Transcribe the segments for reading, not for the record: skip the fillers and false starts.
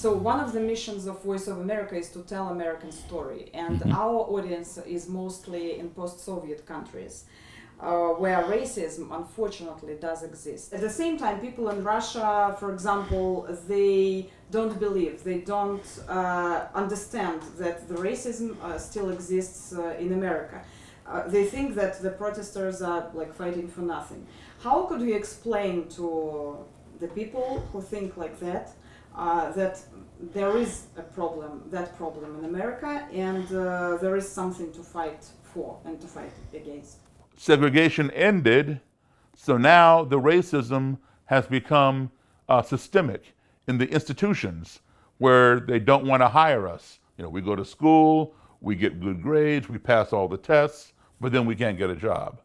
So one of the missions of Voice of America is to tell American story, and our audience is mostly in post-Soviet countries, where racism unfortunately does exist. At the same time, people in Russia, for example, they don't believe, they don't understand that the racism still exists in America. They think that the protesters are like fighting for nothing. How could you explain to the people who think like that, that there is a problem, that problem in America, and there is something to fight for and to fight against? Segregation ended, so now the racism has become systemic in the institutions where they don't want to hire us. You know, we go to school, we get good grades, we pass all the tests, but then we can't get a job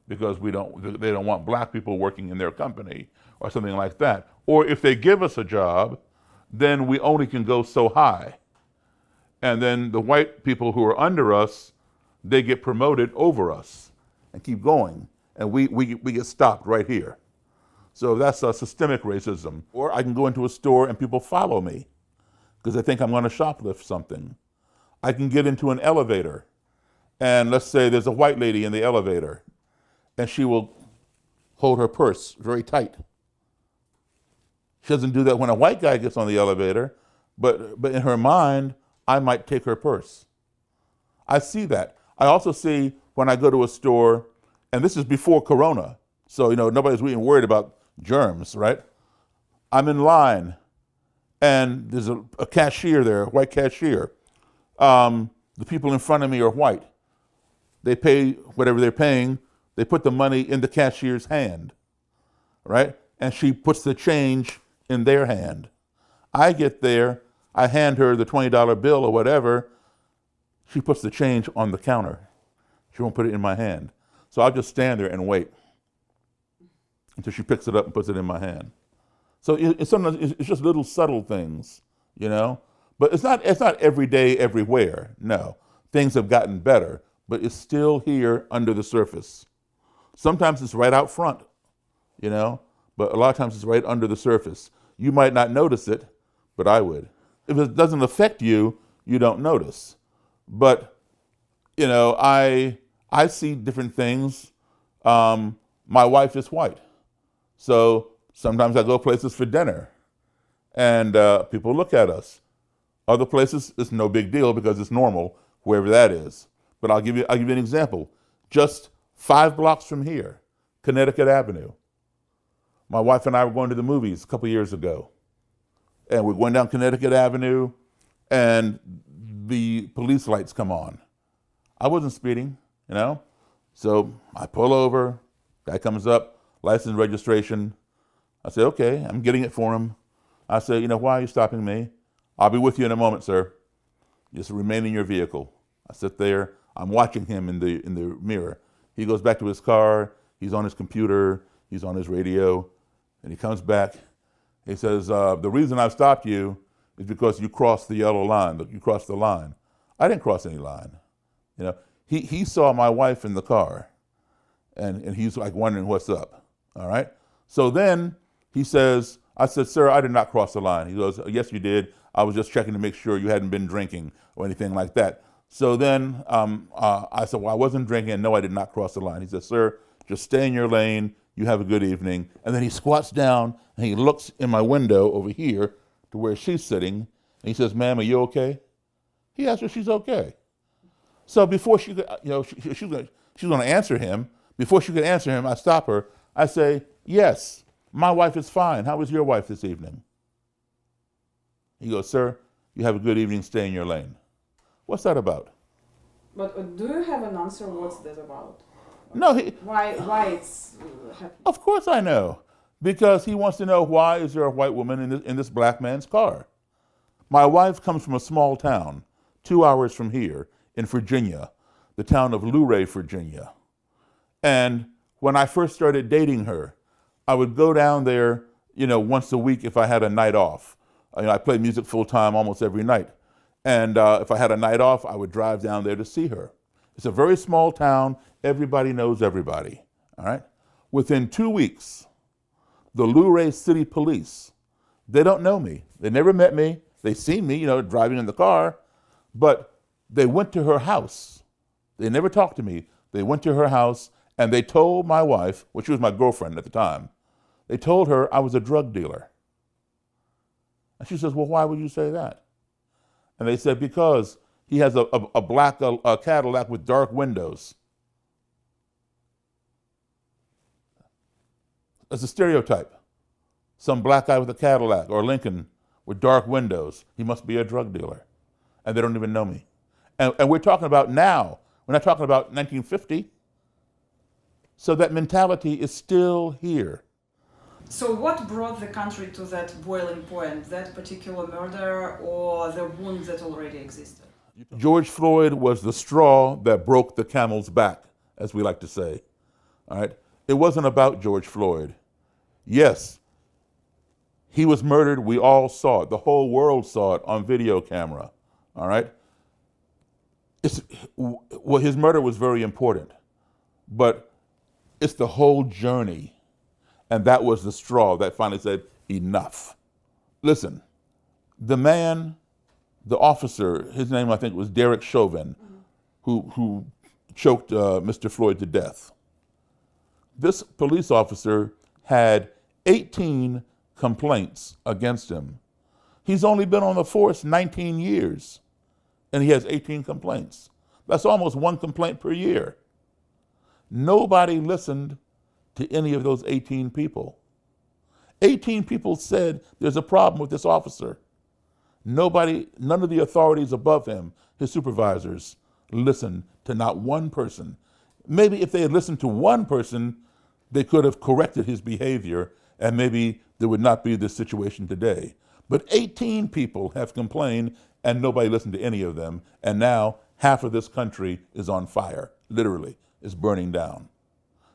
because they don't want black people working in their company or something like that. Or if they give us a job, then we only can go so high. And then the white people who are under us, they get promoted over us and keep going. And we get stopped right here. So that's a systemic racism. Or I can go into a store and people follow me because they think I'm going to shoplift something. I can get into an elevator and let's say there's a white lady in the elevator and she will hold her purse very tight. She doesn't do that when a white guy gets on the elevator, but in her mind, I might take her purse. I see that. I also see when I go to a store, and this is before Corona, so nobody's really worried about germs, right? I'm in line, and there's a cashier there, a white cashier. The people in front of me are white. They pay whatever they're paying. They put the money in the cashier's hand, right? And she puts the change in their hand. I get there, I hand her the $20 bill or whatever. She puts the change on the counter. She won't put it in my hand. So I'll just stand there and wait until she picks it up and puts it in my hand. So sometimes it's just little subtle things, But it's not every day, everywhere. No, things have gotten better, but it's still here under the surface. Sometimes it's right out front, but a lot of times it's right under the surface. You might not notice it, but I would. If it doesn't affect you, you don't notice. But, I see different things. My wife is white. So sometimes I go places for dinner and people look at us. Other places, it's no big deal because it's normal, wherever that is. But I'll give you an example. Just 5 blocks from here, Connecticut Avenue. My wife and I were going to the movies a couple years ago. And we're going down Connecticut Avenue and the police lights come on. I wasn't speeding, So I pull over, guy comes up, license registration. I say, okay, I'm getting it for him. I say, why are you stopping me? I'll be with you in a moment, sir. Just remain in your vehicle. I sit there, I'm watching him in the mirror. He goes back to his car, he's on his computer, he's on his radio, and he comes back. He says, the reason I stopped you is because you crossed the yellow line. You crossed the line. I didn't cross any line. He saw my wife in the car, and he's like wondering what's up, all right? So then he says, I said, sir, I did not cross the line. He goes, yes, you did. I was just checking to make sure you hadn't been drinking or anything like that. So then I said, well, I wasn't drinking. No, I did not cross the line. He said, sir, just stay in your lane. You have a good evening. And then he squats down and he looks in my window over here to where she's sitting. And he says, ma'am, are you okay? He asked her if she's okay. So before she could, she's going to answer him. Before she could answer him, I stop her. I say, yes, my wife is fine. How was your wife this evening? He goes, sir, you have a good evening. Stay in your lane. What's that about? But do you have an answer? What's that about? No. Why it's happening? Of course I know. Because he wants to know, why is there a white woman in this black man's car? My wife comes from a small town, 2 hours from here in Virginia, the town of Luray, Virginia. And when I first started dating her, I would go down there, once a week if I had a night off. I play music full time almost every night. And if I had a night off, I would drive down there to see her. It's a very small town. Everybody knows everybody, all right? Within 2 weeks, the Luray City Police, they don't know me. They never met me. They seen me, driving in the car, but they went to her house. They never talked to me. They went to her house and they told my wife, well, she was my girlfriend at the time, they told her I was a drug dealer. And she says, well, why would you say that? And they said, because he has a black Cadillac with dark windows. It's a stereotype. Some black guy with a Cadillac or Lincoln with dark windows, he must be a drug dealer. And they don't even know me. And we're talking about now. We're not talking about 1950. So that mentality is still here. So what brought the country to that boiling point, that particular murder or the wound that already existed? George Floyd was the straw that broke the camel's back, as we like to say. All right? It wasn't about George Floyd. Yes, he was murdered. We all saw it. The whole world saw it on video camera. All right? Well, his murder was very important, but it's the whole journey. And that was the straw that finally said, enough. Listen, the man, the officer, his name I think was Derek Chauvin, who choked Mr. Floyd to death. This police officer had 18 complaints against him. He's only been on the force 19 years, and he has 18 complaints. That's almost one complaint per year. Nobody listened to any of those 18 people. 18 people said there's a problem with this officer. None of the authorities above him, his supervisors, listened to not one person. Maybe if they had listened to one person, they could have corrected his behavior and maybe there would not be this situation today. But 18 people have complained and nobody listened to any of them. And now half of this country is on fire, literally, is burning down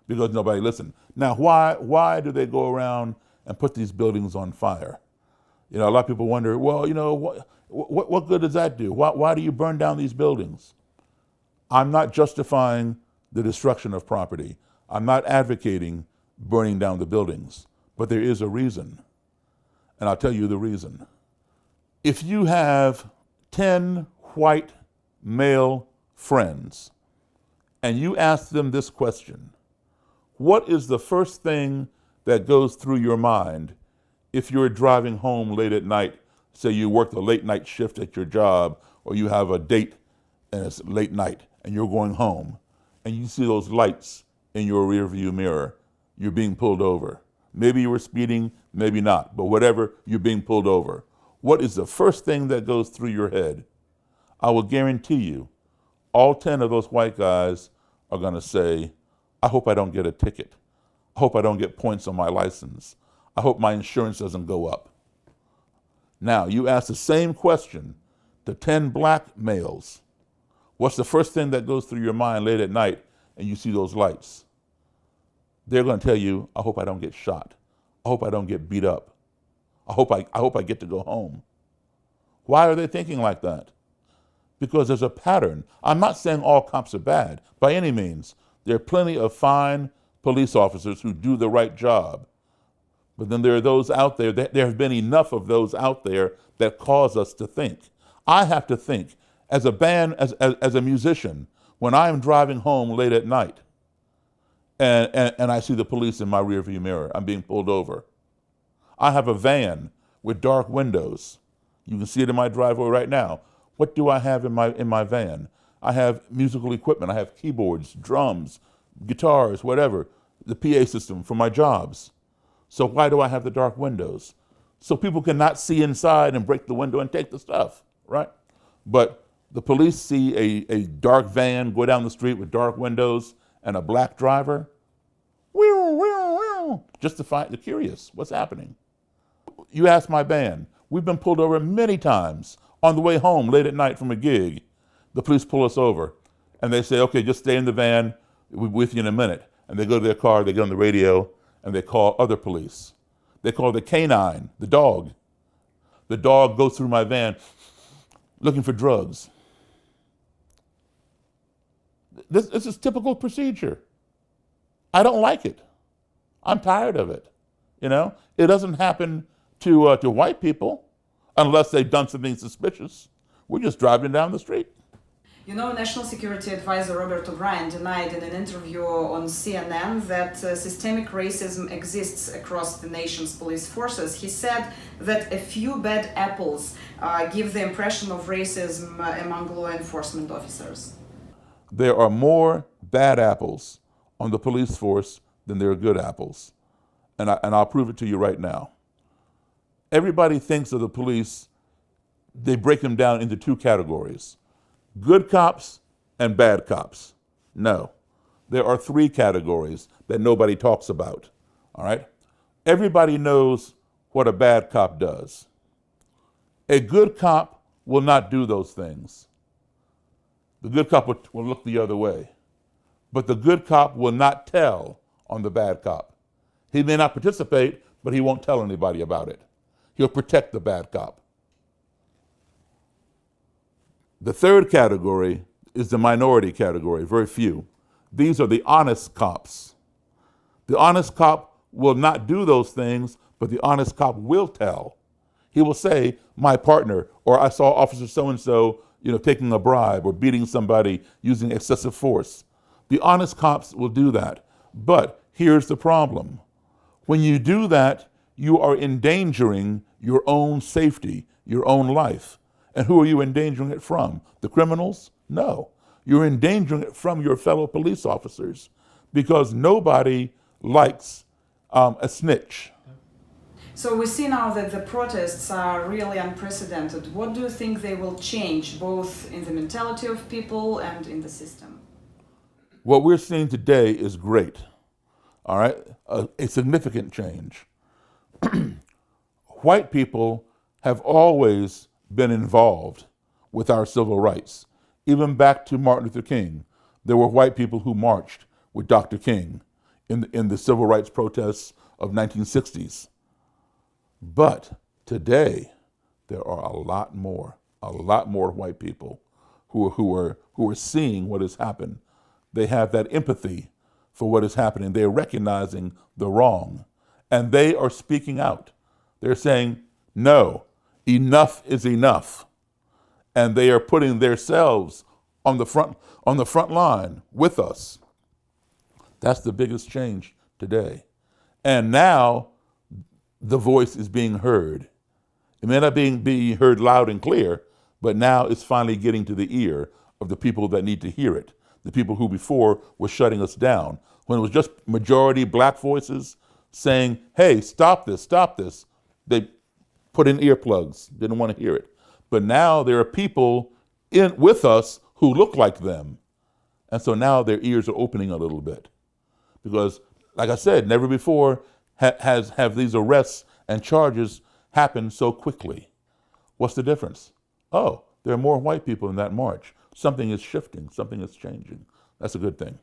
because nobody listened. Now, why do they go around and put these buildings on fire? A lot of people wonder, well, what good does that do? Why do you burn down these buildings? I'm not justifying the destruction of property. I'm not advocating burning down the buildings, but there is a reason. And I'll tell you the reason. If you have 10 white male friends and you ask them this question, what is the first thing that goes through your mind if you're driving home late at night? Say you work a late night shift at your job, or you have a date and it's late night and you're going home and you see those lights in your rearview mirror, you're being pulled over. Maybe you were speeding, maybe not, but whatever, you're being pulled over. What is the first thing that goes through your head? I will guarantee you, all 10 of those white guys are gonna say, I hope I don't get a ticket. I hope I don't get points on my license. I hope my insurance doesn't go up. Now, you ask the same question to 10 black males. What's the first thing that goes through your mind late at night and you see those lights? They're going to tell you, I hope I don't get shot. I hope I don't get beat up. I hope I get to go home. Why are they thinking like that? Because there's a pattern. I'm not saying all cops are bad, by any means. There are plenty of fine police officers who do the right job. But then there are those out there, there have been enough of those out there that cause us to think. I have to think, as a musician, when I'm driving home late at night and I see the police in my rearview mirror, I'm being pulled over. I have a van with dark windows. You can see it in my driveway right now. What do I have in my van? I have musical equipment. I have keyboards, drums, guitars, whatever, the PA system for my jobs. So why do I have the dark windows? So people cannot see inside and break the window and take the stuff, right? But the police see a dark van go down the street with dark windows and a black driver. Just to find the curious, what's happening? You ask my band, we've been pulled over many times on the way home late at night from a gig. The police pull us over and they say, okay, just stay in the van, we'll be with you in a minute. And they go to their car, they get on the radio, and they call other police. They call the canine, the dog. The dog goes through my van looking for drugs. This is typical procedure. I don't like it. I'm tired of it. It doesn't happen to white people. unless they've done something suspicious. We're just driving down the street. You know, National Security Advisor Robert O'Brien denied in an interview on CNN that systemic racism exists across the nation's police forces. He said that a few bad apples give the impression of racism among law enforcement officers. There are more bad apples on the police force than there are good apples. And I'll prove it to you right now. Everybody thinks of the police, they break them down into two categories: good cops and bad cops. No, there are three categories that nobody talks about, all right? Everybody knows what a bad cop does. A good cop will not do those things. The good cop will look the other way. But the good cop will not tell on the bad cop. He may not participate, but he won't tell anybody about it. He'll protect the bad cop. The third category is the minority category, very few. These are the honest cops. The honest cop will not do those things, but the honest cop will tell. He will say, my partner, or I saw Officer so-and-so, taking a bribe or beating somebody using excessive force. The honest cops will do that. But here's the problem. When you do that, you are endangering your own safety, your own life. And who are you endangering it from? The criminals? No. You're endangering it from your fellow police officers, because nobody likes a snitch. So we see now that the protests are really unprecedented. What do you think they will change, both in the mentality of people and in the system? What we're seeing today is great, all right? A significant change. White people have always been involved with our civil rights. Even back to Martin Luther King, there were white people who marched with Dr. King in the civil rights protests of 1960s. But today, there are a lot more white people who are seeing what has happened. They have that empathy for what is happening. They're recognizing the wrong, and they are speaking out. They're saying, no, enough is enough. And they are putting themselves on the front line with us. That's the biggest change today. And now the voice is being heard. It may not be heard loud and clear, but now it's finally getting to the ear of the people that need to hear it. The people who before were shutting us down. When it was just majority black voices saying, hey, stop this, they put in earplugs, didn't want to hear it. But now there are people with us who look like them. And so now their ears are opening a little bit. Because, like I said, never before have these arrests and charges happened so quickly. What's the difference? Oh, there are more white people in that march. Something is shifting, something is changing. That's a good thing.